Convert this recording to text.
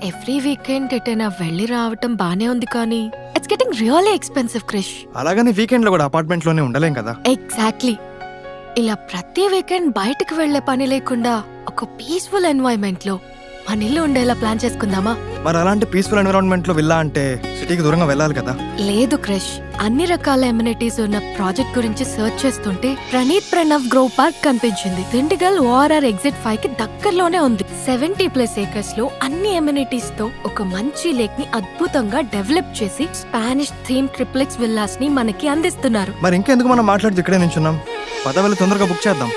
Every weekend ఎటైనా వెళ్ళి రావటం బానే ఉంది కానీ it's getting really expensive Krish. అలాగని వీకెండ్ లో కూడా అపార్ట్మెంట్ లోనే ఉండలేం కదా. ఎగ్జాక్ట్లీ. ఇలా ప్రతి వీకెండ్ బయటకు వెళ్లే పని లేకుండా ఒక పీస్ఫుల్ ఎన్వైరన్మెంట్ లో మన ఇల్లు ఉండేలా ప్లాన్ చేసుకుందామా? మరి అలాంటి పీస్ఫుల్ ఎన్విరాన్మెంట్ లో విల్లా అంటే సిటీకి దూరంగా వెళ్ళాలి కదా. లేదు క్రిష్, అన్ని రకాల ఎమ్యూనిటీస్ ఉన్న ప్రాజెక్ట్ గురించి సర్చ్ చేస్తుంటే ప్రణీత్ ప్రణవ్ గ్రో పార్క్ కనిపించింది. దిండిగల్ ఓఆర్ఆర్ ఎగ్జిట్ 5 కి దగ్గరలోనే ఉంది. 70+ ఏకర్స్ లో అన్ని ఎమ్యూనిటీస్ తో ఒక మంచి లేక్ ని అద్భుతంగా డెవలప్ చేసి స్పానిష్ థీమ్ ట్రిప్లెక్స్ విల్లాస్ ని మనకి అందిస్తున్నారు. మరి ఇంకెందుకు మనం మాట్లాడి ఇక్కడే నించున్నాం? పద వెళ్ళి తొందరగా బుక్ చేద్దాం.